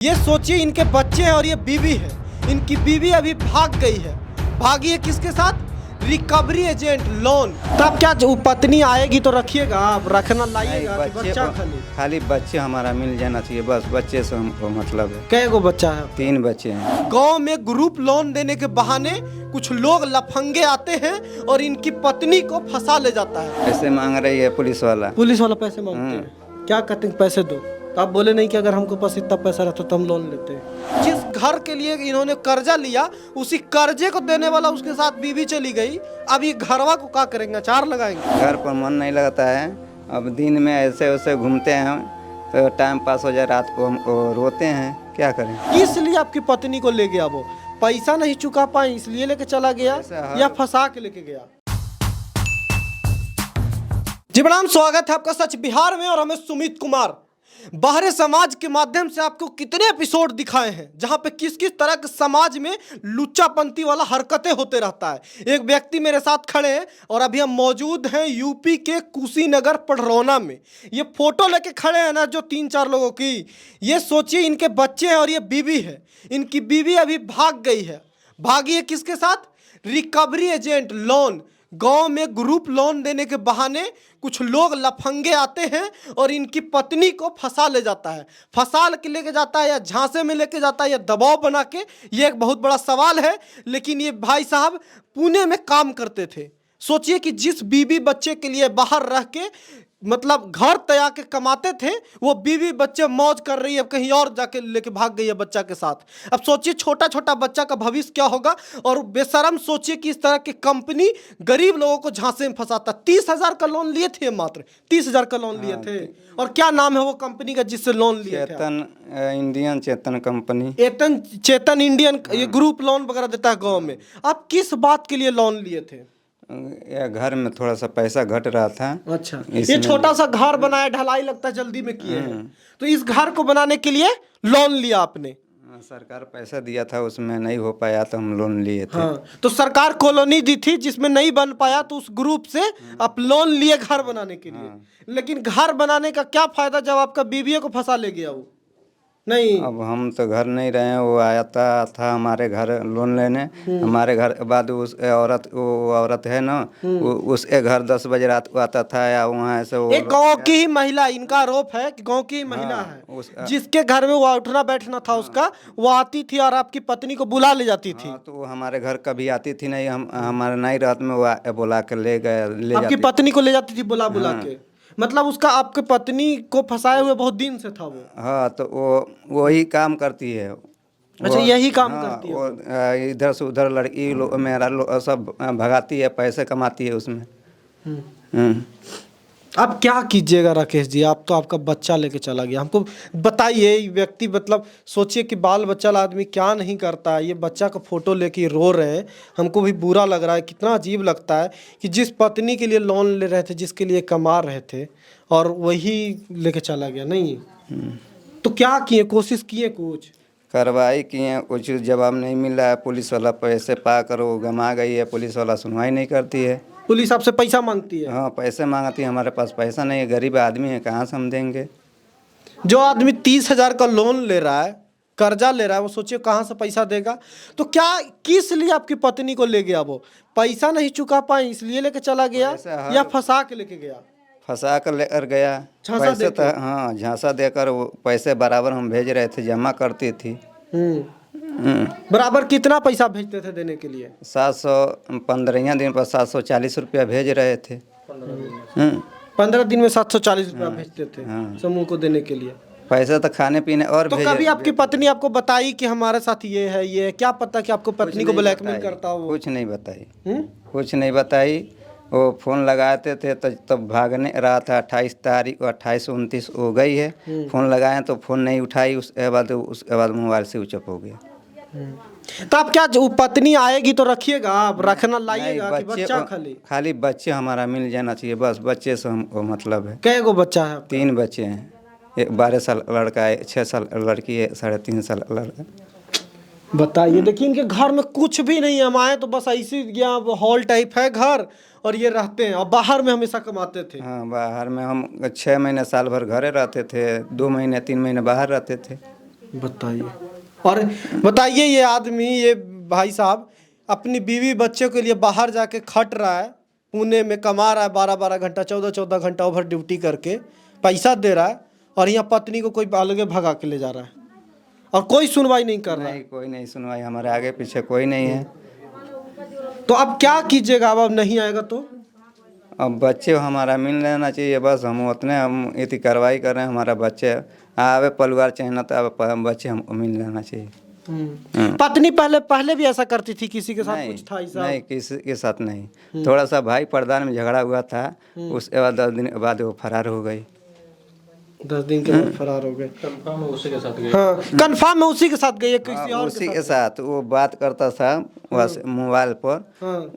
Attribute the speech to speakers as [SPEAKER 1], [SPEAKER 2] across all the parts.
[SPEAKER 1] ये सोचिए इनके बच्चे हैं और ये बीवी है। इनकी बीवी अभी भाग गई है। भागी है किसके साथ? Recovery agent loan. तब क्या जो पत्नी आएगी तो रखिएगा आप, रखना लाइएगा कि बच्चा
[SPEAKER 2] खाली बच्चे हमारा मिल जाना चाहिए, बस बच्चे से हमको मतलब है।
[SPEAKER 1] कै गो बच्चा है?
[SPEAKER 2] 3 बच्चे हैं।
[SPEAKER 1] गांव में ग्रुप लोन देने के बहाने कुछ लोग लफंगे आते हैं और इनकी पत्नी को फंसा ले जाता है।
[SPEAKER 2] पैसे मांग रही है पुलिस वाला
[SPEAKER 1] पैसे मांगते हैं। क्या कहते हैं? पैसे दो। तो आप बोले नहीं कि अगर हमको पास इतना पैसा रहता तो हम लोन लेते हैं। जिस घर के लिए इन्होंने कर्जा लिया, उसी कर्जे को देने वाला उसके साथ बीवी चली गई। अब ये घरवा को क्या करेंगे? अचार लगाएंगे।
[SPEAKER 2] घर पर मन नहीं लगता है। अब दिन में ऐसे वैसे घूमते हैं तो टाइम पास हो जाए, रात को हम रोते हैं। क्या करें?
[SPEAKER 1] इसलिए आपकी पत्नी को ले गया वो, पैसा नहीं चुका पाए इसलिए लेके चला गया या फंसा के लेके गया? जी प्रणाम, स्वागत है आपका सच बिहार में और हमें सुमित कुमार। बाहरी समाज के माध्यम से आपको कितने एपिसोड दिखाए हैं जहां पे किस किस तरह के समाज में लुच्चापंती वाला हरकतें होते रहता है। एक व्यक्ति मेरे साथ खड़े हैं और अभी हम मौजूद हैं यूपी के कुशीनगर पडरौना में। ये फोटो लेके खड़े हैं ना जो 3-4 लोगों की, ये सोचिए इनके बच्चे हैं और ये बीवी है। इनकी बीवी अभी भाग गई है। भागी है किसके साथ? Recovery agent loan. गांव में ग्रुप लोन देने के बहाने कुछ लोग लफंगे आते हैं और इनकी पत्नी को फंसा ले जाता है। फंसा के लेके जाता है या झांसे में लेके जाता है या दबाव बना के, ये एक बहुत बड़ा सवाल है। लेकिन ये भाई साहब पुणे में काम करते थे। सोचिए कि जिस बीवी बच्चे के लिए बाहर रह के मतलब घर तैयार के कमाते थे, वो बीवी बच्चे मौज कर रही है, कहीं और जाके लेके भाग गई है बच्चा के साथ। अब सोचिए छोटा छोटा बच्चा का भविष्य क्या होगा। और बेशरम सोचिए कि इस तरह की कंपनी गरीब लोगों को झांसे में फंसाता। 30,000 का लोन लिए थे, मात्र 30,000 का लोन लिए थे। और क्या नाम है वो कंपनी का जिससे लोन लिए थे?
[SPEAKER 2] चेतन इंडियन चेतन कंपनी।
[SPEAKER 1] चेतन इंडियन ये ग्रुप लोन वगैरह देता है गाँव में। आप किस बात के लिए लोन लिए थे?
[SPEAKER 2] या घर में थोड़ा सा पैसा घट रहा था।
[SPEAKER 1] अच्छा, ये छोटा सा घर बनाया, ढलाई लगता है जल्दी में किए हैं, तो इस घर को बनाने के लिए लोन लिया आपने?
[SPEAKER 2] सरकार पैसा दिया था, उसमें नहीं हो पाया तो हम लोन लिए थे।
[SPEAKER 1] हाँ, तो सरकार कॉलोनी दी थी जिसमें नहीं बन पाया तो उस ग्रुप से आप लोन लिए घर बनाने के लिए। लेकिन घर बनाने का क्या फायदा जब आपका बीवी को फंसा ले गया वो? नहीं,
[SPEAKER 2] अब हम तो घर नहीं रहे हैं। वो आया था हमारे घर लोन लेने। हमारे घर के बाद उस औरत है ना, उसके घर 10 बजे रात को आता था या वहाँ से वो
[SPEAKER 1] एक गांव की ही महिला, इनका आरोप है कि गांव की ही महिला है जिसके घर में वो उठना बैठना था उसका, वो आती थी और आपकी पत्नी को बुला ले जाती थी।
[SPEAKER 2] तो वो हमारे घर कभी आती थी नहीं। हमारे नई रात में वो बुला के ले गए,
[SPEAKER 1] आपकी पत्नी को ले जाती थी बुला के। मतलब उसका आपके पत्नी को फंसाए हुए बहुत दिन से था वो।
[SPEAKER 2] हाँ, तो वो वही काम करती है।
[SPEAKER 1] अच्छा, यही काम करती है
[SPEAKER 2] वो इधर से उधर लड़की सब भगाती है, पैसे कमाती है उसमें।
[SPEAKER 1] अब क्या कीजिएगा राकेश जी? आप तो आपका बच्चा लेके चला गया। हमको बताइए, व्यक्ति मतलब सोचिए कि बाल बच्चा आदमी क्या नहीं करता है। ये बच्चा का फोटो लेके रो रहे हैं, हमको भी बुरा लग रहा है। कितना अजीब लगता है कि जिस पत्नी के लिए लोन ले रहे थे, जिसके लिए कमा रहे थे, और वही लेके चला गया। नहीं तो क्या किए? कोशिश किए, कुछ
[SPEAKER 2] कार्रवाई किए, कुछ जवाब नहीं मिल रहा है। पुलिस वाला पैसे पा कर वो गमा गई है। पुलिस वाला सुनवाई नहीं करती है।
[SPEAKER 1] पुलिस आपसे पैसा मांगती है?
[SPEAKER 2] हाँ, पैसे मांगती है। हमारे पास पैसा नहीं है, गरीब आदमी है, कहाँ से हम देंगे?
[SPEAKER 1] जो आदमी 30,000 का लोन ले रहा है, कर्जा ले रहा है, वो सोचिए कहाँ से पैसा देगा। तो क्या किस लिए आपकी पत्नी को ले गया? वो पैसा नहीं चुका पाए इसलिए लेके चला गया या फंसा के लेके गया?
[SPEAKER 2] फंसा कर लेकर गया। पैसे तो हाँ, झांसा देकर वो पैसे बराबर हम भेज रहे थे, जमा करती थी।
[SPEAKER 1] बराबर कितना पैसा भेजते थे देने के लिए?
[SPEAKER 2] 715 दिन पर 740 रुपया भेज रहे थे।
[SPEAKER 1] 15 दिन में 740 रुपया भेजते थे समूह को देने के लिए।
[SPEAKER 2] पैसा तो खाने पीने और
[SPEAKER 1] तो कभी आपकी पत्नी आपको बताई कि हमारे साथ ये है, ये क्या पता कि आपको पत्नी को ब्लैकमेल करता हो?
[SPEAKER 2] कुछ नहीं बताई। कुछ नहीं बताई। वो फ़ोन लगाते थे तो तब भागने रहा था। 28 तारीख को 28-29 हो गई है। फ़ोन लगाए तो फ़ोन नहीं उठाई। उसके बाद मोबाइल से स्विच ऑफ हो गया।
[SPEAKER 1] तो आप क्या जो पत्नी आएगी तो रखिएगा आप, रखना लाइएगा कि बच्चा
[SPEAKER 2] खाली बच्चे हमारा मिल जाना चाहिए, बस बच्चे से हमको मतलब है।
[SPEAKER 1] कै गो बच्चा है?
[SPEAKER 2] 3 बच्चे हैं। एक 12 साल लड़का है, 6 साल लड़की है, 3.5 साल लड़का।
[SPEAKER 1] बताइए, देखिए इनके घर में कुछ भी नहीं है। हम आए तो बस ऐसी यहाँ हॉल टाइप है घर, और ये रहते हैं और बाहर में हमेशा कमाते थे।
[SPEAKER 2] हाँ, बाहर में हम 6 महीने साल भर घरे रहते थे, 2 महीने 3 महीने बाहर रहते थे।
[SPEAKER 1] बताइए। और बताइए, ये आदमी, ये भाई साहब अपनी बीवी बच्चे के लिए बाहर जाके खट रहा है, पुणे में कमा रहा है 12-12 घंटा 14-14 घंटा ओवर ड्यूटी करके पैसा दे रहा है, और यहाँ पत्नी को कोई अलगे भगा के ले जा रहा है और कोई सुनवाई नहीं कर रहा है।
[SPEAKER 2] नहीं, कोई नहीं सुनवाई, हमारे आगे पीछे कोई नहीं है।
[SPEAKER 1] तो अब क्या कीजिएगा? अब नहीं आएगा तो?
[SPEAKER 2] अब बच्चे हमारा मिल लेना चाहिए, बस हम उतने हम इतनी कार्रवाई कर रहे हैं। हमारा बच्चे आवे परिवार चाहिए ना, तो अब बच्चे हमको मिल लेना चाहिए।
[SPEAKER 1] पत्नी पहले भी ऐसा करती थी? किसी के साथ
[SPEAKER 2] नहीं,
[SPEAKER 1] कुछ था ऐसा?
[SPEAKER 2] नहीं, किसी के साथ नहीं। थोड़ा सा भाई पर्दान में झगड़ा हुआ था, उसके बाद 10 दिन के बाद वो फरार हो गई।
[SPEAKER 1] 10 दिन के बाद फरार हो गए। कंफर्म है उसी के साथ गई? हाँ, कंफर्म है उसी के साथ गई है, किसी और
[SPEAKER 2] उसी के साथ वो बात करता था मोबाइल पर।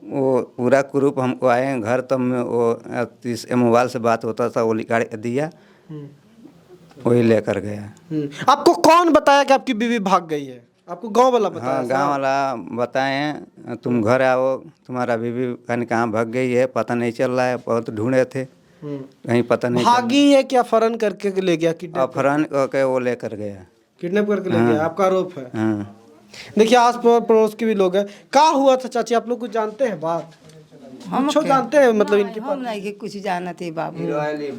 [SPEAKER 2] वो पूरा ग्रुप हमको आए हैं घर, तब में वो मोबाइल से बात होता था, वो निकाल दिया, वही लेकर गया।
[SPEAKER 1] आपको कौन बताया कि आपकी बीवी भाग गई है? आपको गांव वाला बताया?
[SPEAKER 2] हाँ, गांव वाला बताए हैं, तुम घर आओ, तुम्हारा बीवी कहाँ भाग गई है, पता नहीं चल रहा है, बहुत ढूंढे थे, कहीं पता नहीं
[SPEAKER 1] भागी है क्या? अपहरण करके ले गया?
[SPEAKER 2] अपहरण करके वो लेकर गया,
[SPEAKER 1] किडनैप करके ले गया, आपका आरोप है?
[SPEAKER 2] हाँ।
[SPEAKER 1] देखिए, आस पड़ोस के भी लोग हैं। क्या हुआ था चाची? आप लोग कुछ जानते हैं बात? हम जानते हैं, मतलब इनके
[SPEAKER 3] हम नहीं कि कुछ जानते बाबू,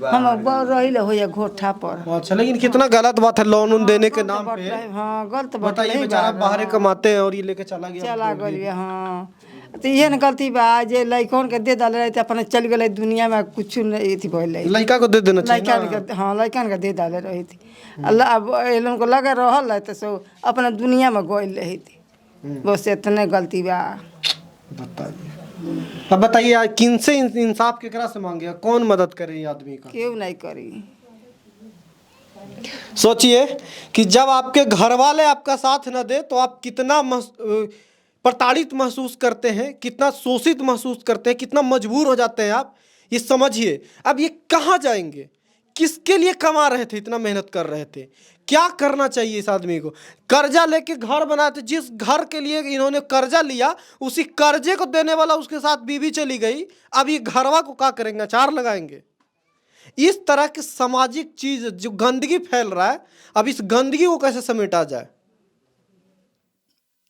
[SPEAKER 3] हम रही हो घोठा पर।
[SPEAKER 1] अच्छा, लेकिन कितना गलत बात है लोन उन देने के नाम पे।
[SPEAKER 3] हाँ, गलत
[SPEAKER 1] बताइए, बेचारा बाहर कमाते हैं और ये लेके चला
[SPEAKER 3] गया। हाँ, तो ये न गलती बा, जे लड़कों के दे डाले रहे अपने चल गए दुनिया में, कुछ नहीं थी बोल रही।
[SPEAKER 1] लड़का को दे देना चाहिए।
[SPEAKER 3] हाँ, लड़कन के दे डाले रही थी। अल्लाह अब लोगों को लगे रहल है, तो सो अपने दुनिया में गोल रही थी, बस इतने गलती बा।
[SPEAKER 1] बताइए, अब बताइए, किनसे इंसाफ केकरा से मांगे? कौन मदद करे ये आदमी का?
[SPEAKER 3] क्यों नहीं करी?
[SPEAKER 1] सोचिए कि जब आपके घर वाले आपका साथ न दे तो आप कितना प्रताड़ित महसूस करते हैं, कितना शोषित महसूस करते हैं, कितना मजबूर हो जाते हैं आप, ये समझिए। अब ये कहाँ जाएंगे? किसके लिए कमा रहे थे, इतना मेहनत कर रहे थे? क्या करना चाहिए इस आदमी को? कर्जा लेके घर बनाते, जिस घर के लिए इन्होंने कर्जा लिया उसी कर्जे को देने वाला उसके साथ बीवी चली गई। अब ये घरवा को क्या करेंगे? अचार लगाएंगे? इस तरह की सामाजिक चीज जो गंदगी फैल रहा है, अब इस गंदगी को कैसे समेटा जाए?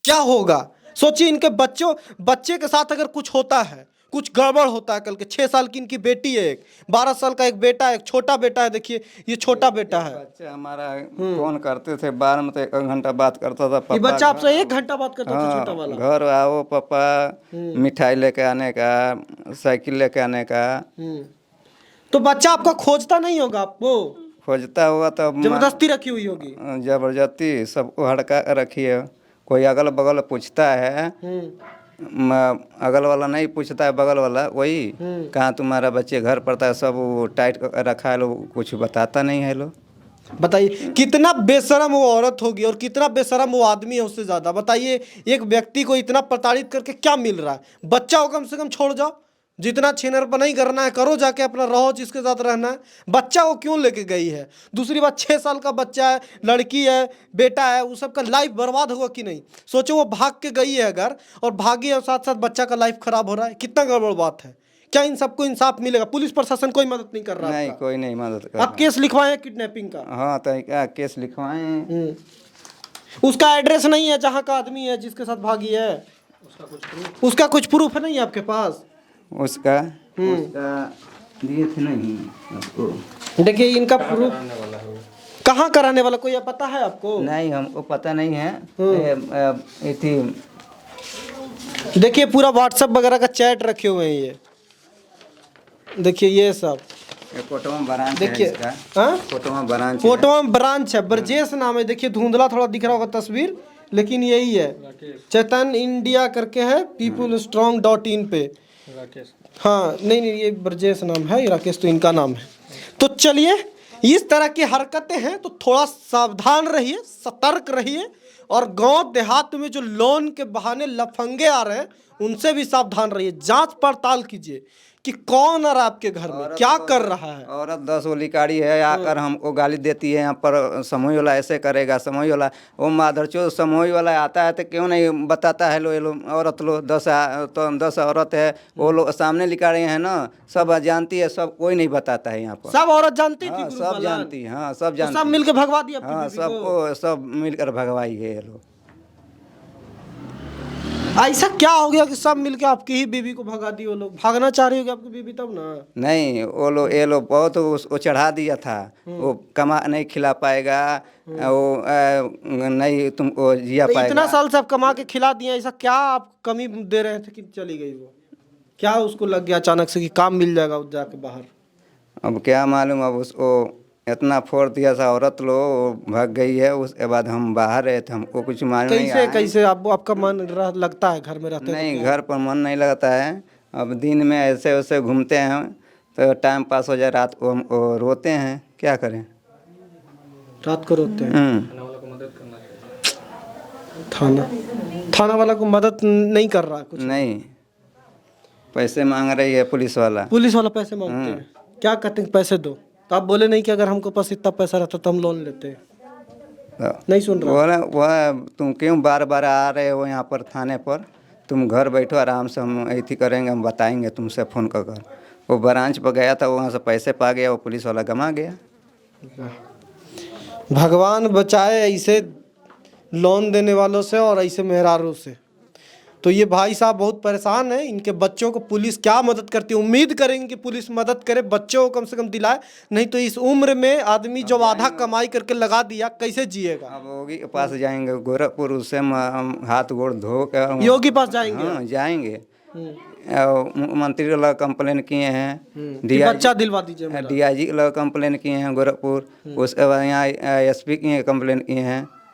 [SPEAKER 1] क्या होगा? सोचिए, इनके बच्चे के साथ अगर कुछ होता है, कुछ गड़बड़ होता है, कल के 6 साल की इनकी बेटी है, 12 साल का एक बेटा है, एक छोटा बेटा है। देखिए, ये छोटा बेटा है।
[SPEAKER 2] बच्चा हमारा फोन करते थे, बार में तो 1 घंटा बात करता था।
[SPEAKER 1] ये बच्चा आपसे 1 घंटा बात करता था, छोटा वाला?
[SPEAKER 2] घर आओ पापा, मिठाई लेके आने का, साइकिल लेके आने का।
[SPEAKER 1] तो बच्चा आपका खोजता नहीं होगा? आपको
[SPEAKER 2] खोजता होगा तो
[SPEAKER 1] जबरदस्ती रखी हुई होगी?
[SPEAKER 2] जबरदस्ती सबको हड़का रखी है। कोई अगल बगल पूछता है, अगल वाला नहीं पूछता है, बगल वाला वही कहाँ तुम्हारा बच्चे घर पड़ता है, सब वो टाइट रखा है, लोग कुछ बताता नहीं है लोग।
[SPEAKER 1] बताइए, कितना बेशरम वो औरत होगी और कितना बेशरम वो आदमी है उससे ज़्यादा। बताइए, एक व्यक्ति को इतना प्रताड़ित करके क्या मिल रहा है? बच्चा को कम से कम छोड़ जाओ, जितना छीनरपन नहीं करना है करो, जाके अपना रहो जिसके साथ रहना है। बच्चा को क्यों लेके गई है? दूसरी बात, 6 साल का बच्चा है, लड़की है, बेटा है, वो सबका लाइफ बर्बाद होगा कि नहीं? सोचो, वो भाग के गई है अगर, और भागी और साथ साथ बच्चा का लाइफ खराब हो रहा है, कितना गड़बड़ बात है। क्या इन सबको इंसाफ मिलेगा? पुलिस प्रशासन कोई मदद नहीं कर रहा?
[SPEAKER 2] नहीं, कोई नहीं मदद कर रहा।
[SPEAKER 1] आप केस लिखवाए किडनैपिंग का?
[SPEAKER 2] हाँ, तो क्या केस लिखवाए?
[SPEAKER 1] उसका एड्रेस नहीं है जहाँ का आदमी है, जिसके साथ भागी है, उसका कुछ प्रूफ नहीं है आपके पास?
[SPEAKER 2] उसका दिए थे नहीं आपको?
[SPEAKER 1] देखिए, इनका प्रूफ कहाँ कराने वाला कोई पता है आपको?
[SPEAKER 2] नहीं, हमको पता नहीं है।
[SPEAKER 1] देखिए, पूरा व्हाट्सएप वगैरह का चैट रखे हुए हैं ये। देखिए, ये सब
[SPEAKER 2] फोटो में ब्रांच
[SPEAKER 1] देखिए, फोटो में ब्रांच है, ब्रजेश नाम है। देखिए, धुंधला थोड़ा दिख रहा होगा तस्वीर, लेकिन यही है। चैतन्य इंडिया करके है, peoplestrong.in पे। हाँ, नहीं, ये ब्रजेश नाम है, राकेश तो इनका नाम है। तो चलिए, इस तरह की हरकतें हैं तो थोड़ा सावधान रहिए, सतर्क रहिए, और गांव देहात में जो लोन के बहाने लफंगे आ रहे हैं उनसे भी सावधान रहिए, जांच पड़ताल कीजिए कि कौन आ रहा है आपके घर में, क्या कर रहा है।
[SPEAKER 2] औरत 10 वाली गाड़ी है, आकर हमको गाली देती है, यहाँ पर समूह वाला ऐसे करेगा, समूह वाला वो माधरचोद समूह वाला आता है तो क्यों नहीं बताता है। ये लोग औरत लोग 10 औरत है, वो लोग सामने लिखा रहे हैं ना, सब जानती है, सब कोई नहीं बताता है यहाँ पर।
[SPEAKER 1] सब औरत जानती थी
[SPEAKER 2] हाँ,
[SPEAKER 1] ग्रुप
[SPEAKER 2] सब
[SPEAKER 1] वाला?
[SPEAKER 2] जानती है, हाँ सब
[SPEAKER 1] तो
[SPEAKER 2] जानती
[SPEAKER 1] सब मिलके भगवा दिया आपकी
[SPEAKER 2] हाँ,
[SPEAKER 1] बीवी को?
[SPEAKER 2] सबको सब मिलकर भगवाई है ये लोग।
[SPEAKER 1] ऐसा क्या हो गया कि सब मिलके आपकी ही बीवी को भगा दी? वो लोग भागना चाह रही होगी आपकी बीवी तब ना?
[SPEAKER 2] नहीं, वो लोग ये लोग बहुत वो चढ़ा दिया था, वो कमा नहीं खिला पाएगा, वो नहीं तुमको जिया
[SPEAKER 1] तो
[SPEAKER 2] पाएगा।
[SPEAKER 1] इतना साल से आप कमा के खिला दिए, ऐसा क्या आप कमी दे रहे थे कि चली गई वो? क्या उसको लग गया अचानक से कि काम मिल जाएगा उस जाके बाहर?
[SPEAKER 2] अब क्या मालूम, अब उसको इतना फोड़ दिया था औरत लोग, भाग गई है। उसके बाद हम बाहर रहे थे, हमको कुछ मालूम नहीं
[SPEAKER 1] कैसे
[SPEAKER 2] आया।
[SPEAKER 1] कैसे आपका मन लगता है घर में रहते हैं?
[SPEAKER 2] नहीं, घर पर मन नहीं लगता है। अब दिन में ऐसे वैसे घूमते हैं तो टाइम पास हो जाए, रात को हम रोते हैं, क्या करें।
[SPEAKER 1] रात को रोते हैं? थाना वाला को मदद नहीं कर रहा कुछ?
[SPEAKER 2] नहीं, पैसे मांग रही है पुलिस वाला।
[SPEAKER 1] पुलिस वाला पैसे मांगते हैं? क्या कहते हैं पैसे दो? तो आप बोले नहीं कि अगर हमको पास इतना पैसा रहता तो हम लोन लेते हैं? नहीं सुन रहा?
[SPEAKER 2] बोला वह तुम क्यों बार बार आ रहे हो यहाँ पर थाने पर, तुम घर बैठो आराम से, हम ऐसी करेंगे, हम बताएंगे तुमसे फ़ोन कर। वो ब्रांच पर गया था, वहाँ से पैसे पा गया, वो पुलिस वाला गमा गया।
[SPEAKER 1] भगवान बचाए ऐसे लोन देने वालों से और ऐसे मेहरारों से। तो ये भाई साहब बहुत परेशान हैं, इनके बच्चों को पुलिस क्या मदद करती है? उम्मीद करेंगे कि पुलिस मदद करे, बच्चों को कम से कम दिलाए, नहीं तो इस उम्र में आदमी जब आधा कमाई करके लगा दिया कैसे जिएगा?
[SPEAKER 2] अब योगी के पास जाएंगे गोरखपुर, उससे हम हाथ गोड़ धो कर
[SPEAKER 1] योगी पास जाएंगे?
[SPEAKER 2] हाँ जाएंगे। मुख्यमंत्री वाला कंप्लेन किए हैं,
[SPEAKER 1] कि बच्चा दिलवा दीजिए मेरा।
[SPEAKER 2] DIG वाला कंप्लेन किए हैं गोरखपुर, उसके बाद यहाँ SP की कंप्लेन किए हैं।